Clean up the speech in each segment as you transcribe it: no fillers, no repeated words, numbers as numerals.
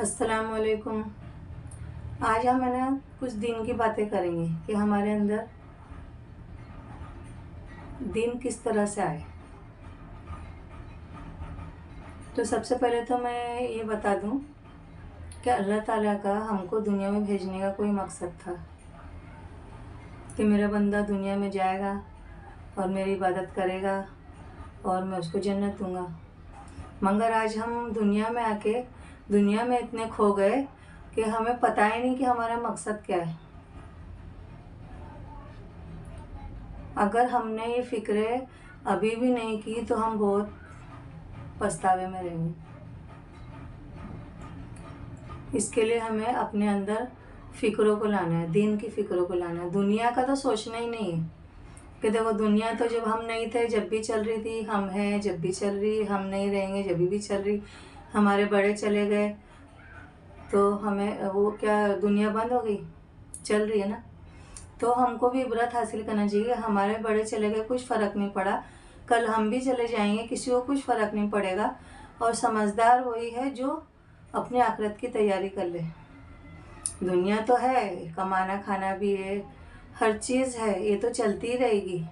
अस्सलामुअलैकुम। आज हम है ना कुछ दीन की बातें करेंगे कि हमारे अंदर दीन किस तरह से आए। तो सबसे पहले तो मैं ये बता दूं कि अल्लाह ताला का हमको दुनिया में भेजने का कोई मकसद था कि मेरा बंदा दुनिया में जाएगा और मेरी इबादत करेगा और मैं उसको जन्नत दूंगा। मगर आज हम दुनिया में आके दुनिया में इतने खो गए कि हमें पता ही नहीं कि हमारा मकसद क्या है। अगर हमने ये फ़िक्रें अभी भी नहीं की तो हम बहुत पछतावे में रहेंगे। इसके लिए हमें अपने अंदर फ़िक्रों को लाना है, दीन की फ़िक्रों को लाना है। दुनिया का तो सोचना ही नहीं है कि देखो दुनिया तो जब हम नहीं थे जब भी चल रही थी, हम हैं जब भी चल रही, हम नहीं रहेंगे जब भी चल रही। हमारे बड़े चले गए तो हमें वो क्या दुनिया बंद हो गई? चल रही है ना। तो हमको भी इबरत हासिल करना चाहिए। हमारे बड़े चले गए, कुछ फ़र्क नहीं पड़ा, कल हम भी चले जाएंगे, किसी को कुछ फ़र्क नहीं पड़ेगा। और समझदार वही है जो अपने आखिरत की तैयारी कर ले। दुनिया तो है, कमाना खाना भी है, हर चीज़ है, ये तो चलती ही रहेगी।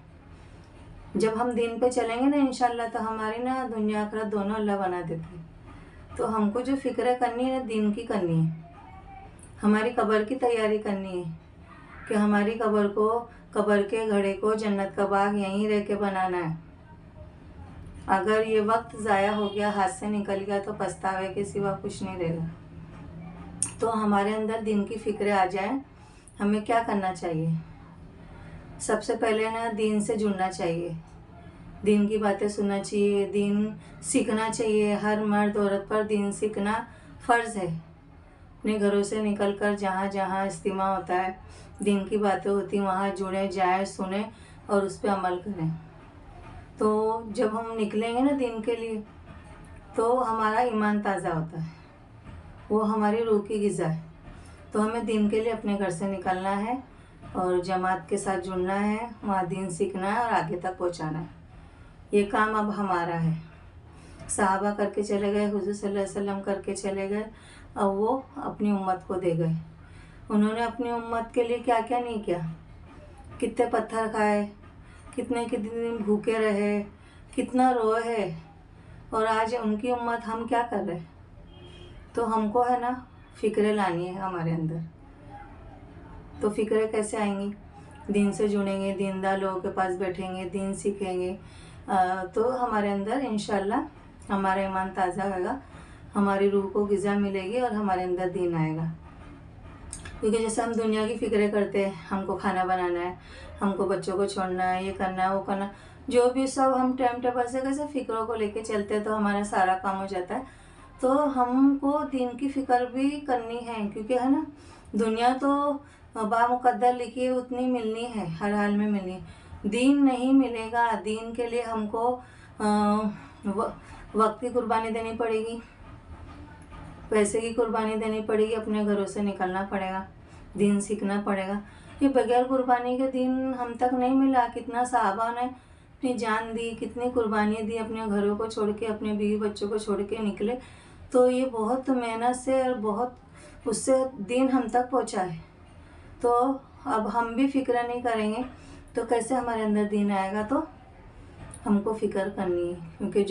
जब हम दीन पे चलेंगे ना इंशाल्लाह तो हमारी ना दुनिया आखिरत दोनों अल्लाह बना देते हैं। तो हमको जो फ़िक्र करनी है दीन की करनी है, हमारी कब्र की तैयारी करनी है कि हमारी कब्र के घड़े को जन्नत का बाग यहीं रह के बनाना है। अगर ये वक्त ज़ाया हो गया, हाथ से निकल गया तो पछतावे के सिवा कुछ नहीं रहेगा। तो हमारे अंदर दीन की फ़िक्र आ जाए, हमें क्या करना चाहिए? सबसे पहले ना दीन से जुड़ना चाहिए, दीन की बातें सुनना चाहिए, दीन सीखना चाहिए। हर मर्द औरत पर दीन सीखना फ़र्ज़ है। अपने घरों से निकलकर जहाँ जहाँ इज्तिमा होता है, दीन की बातें होती, वहाँ जुड़ें, जाएं, सुने और उस पर अमल करें। तो जब हम निकलेंगे ना दीन के लिए तो हमारा ईमान ताज़ा होता है, वो हमारी रूह की ग़िज़ा है। तो हमें दीन के लिए अपने घर से निकलना है और जमात के साथ जुड़ना है, वहाँ दीन सीखना है और आगे तक पहुँचाना है। ये काम अब हमारा है। सहाबा करके चले गए, हुज़ूर सल्लल्लाहु अलैहि वसल्लम करके चले गए, अब वो अपनी उम्मत को दे गए। उन्होंने अपनी उम्मत के लिए क्या क्या नहीं किया, कितने पत्थर खाए, कितने दिन भूखे रहे, कितना रोए है, और आज उनकी उम्मत हम क्या कर रहे हैं। तो हमको है ना फ़िक्रें लानी है हमारे अंदर। तो फ़िक्रें कैसे आएंगी? दीन से जुड़ेंगे, दीनदार लोगों के पास बैठेंगे, दीन सीखेंगे, तो हमारे अंदर इंशाल्लाह हमारा ईमान ताज़ा होगा, हमारी रूह को ग़िज़ा मिलेगी और हमारे अंदर दीन आएगा। क्योंकि जैसे हम दुनिया की फ़िक्रें करते हैं, हमको खाना बनाना है, हमको बच्चों को छोड़ना है, ये करना है, वो करना, जो भी सब हम टाइम टेबल से कैसे फ़िक्रों को लेके चलते हैं तो हमारा सारा काम हो जाता है। तो हमको दीन की फ़िक्र भी करनी है, क्योंकि है ना दुनिया तो बामुक़द्दर लिखी है, उतनी मिलनी है, हर हाल में मिलनी है। दीन नहीं मिलेगा, दीन के लिए हमको वक्त की कुर्बानी देनी पड़ेगी, पैसे की कुर्बानी देनी पड़ेगी, अपने घरों से निकलना पड़ेगा, दीन सीखना पड़ेगा। ये बगैर कुर्बानी के दीन हम तक नहीं मिला। कितना सहाबा ने अपनी जान दी, कितनी कुर्बानी दी, अपने घरों को छोड़ के, अपने बीवी बच्चों को छोड़ के निकले। तो ये बहुत मेहनत से और बहुत उससे दीन हम तक पहुँचा है। तो अब हम भी फ़िक्र नहीं करेंगे तो कैसे हमारे अंदर दीन आएगा? तो हमको फ़िक्र करनी है, क्योंकि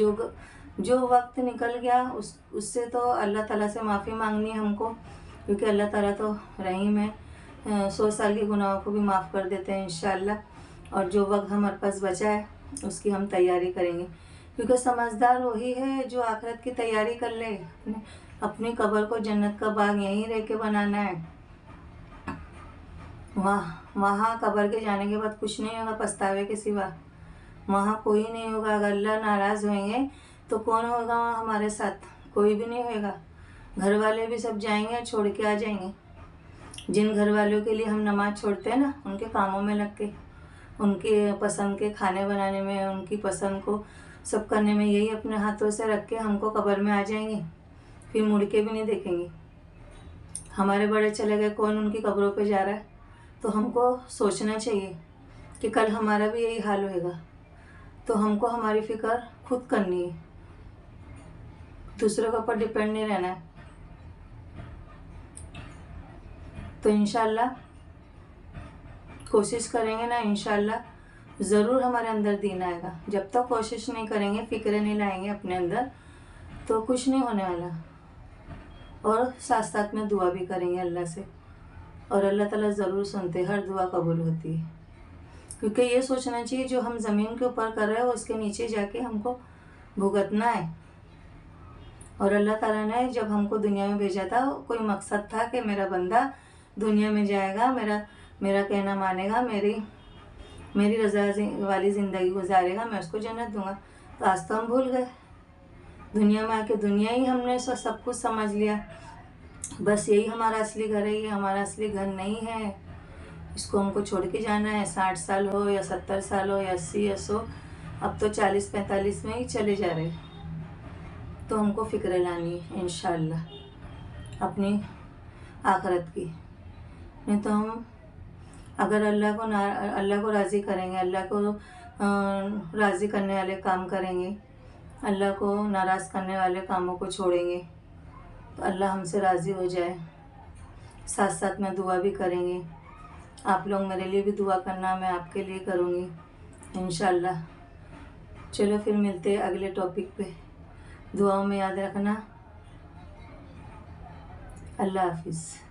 जो वक्त निकल गया उससे तो अल्लाह ताला से माफ़ी मांगनी है हमको, क्योंकि अल्लाह ताला तो रहीम है, 100 साल के गुनाहों को भी माफ़ कर देते हैं इंशाल्लाह। और जो वक्त हमारे पास बचा है उसकी हम तैयारी करेंगे, क्योंकि समझदार वही है जो आखिरत की तैयारी कर ले। अपनी कब्र को जन्नत का बाग यहीं रह के बनाना है। वहाँ कब्र के जाने के बाद कुछ नहीं होगा पछतावे के सिवा, वहाँ कोई नहीं होगा। अगर अल्लाह नाराज़ होंगे तो कौन होगा वहाँ हमारे साथ? कोई भी नहीं होगा। घर वाले भी सब जाएंगे और छोड़ के आ जाएंगे। जिन घर वालों के लिए हम नमाज़ छोड़ते हैं ना, उनके कामों में लग के, उनके पसंद के खाने बनाने में, उनकी पसंद को सब करने में, यही अपने हाथों से रख के हमको कब्र में आ जाएंगे, फिर मुड़ के भी नहीं देखेंगे। हमारे बड़े चले गए, कौन उनकी कब्रों पे जा रहा है? तो हमको सोचना चाहिए कि कल हमारा भी यही हाल होएगा। तो हमको हमारी फ़िक्र खुद करनी है, दूसरों के ऊपर डिपेंड नहीं रहना है। तो इंशाल्लाह कोशिश करेंगे ना, इंशाल्लाह ज़रूर हमारे अंदर दीन आएगा। जब तक कोशिश नहीं करेंगे, फ़िक्र नहीं लाएंगे अपने अंदर, तो कुछ नहीं होने वाला। और साथ साथ में दुआ भी करेंगे अल्लाह से, और अल्लाह ताला ज़रूर सुनते, हर दुआ कबूल होती है। क्योंकि ये सोचना चाहिए जो हम ज़मीन के ऊपर कर रहे हैं उसके नीचे जाके हमको भुगतना है। और अल्लाह ताला ने जब हमको दुनिया में भेजा था, कोई मकसद था कि मेरा बंदा दुनिया में जाएगा, मेरा कहना मानेगा, मेरी रज़ा वाली ज़िंदगी गुजारेगा, मैं उसको जन्नत दूंगा। तो आज तो हम भूल गए, दुनिया में आके दुनिया ही हमने सब कुछ समझ लिया। बस यही हमारा असली घर है, ये हमारा असली घर नहीं है। इसको हमको छोड़ के जाना है, 60 साल हो या 70 साल हो या 80 या 100, अब तो 40-45 में ही चले जा रहे। तो हमको फ़िक्र लानी है इंशाअल्लाह अपनी आखिरत की। नहीं तो हम अगर अल्लाह को राज़ी करेंगे, अल्लाह को राज़ी करने वाले काम करेंगे, अल्लाह को नाराज़ करने वाले कामों को छोड़ेंगे, तो अल्लाह हमसे राज़ी हो जाए। साथ साथ में दुआ भी करेंगे। आप लोग मेरे लिए भी दुआ करना, मैं आपके लिए करूँगी इंशाअल्लाह। चलो फिर मिलते हैं अगले टॉपिक पे। दुआओं में याद रखना। अल्लाह हाफिज़।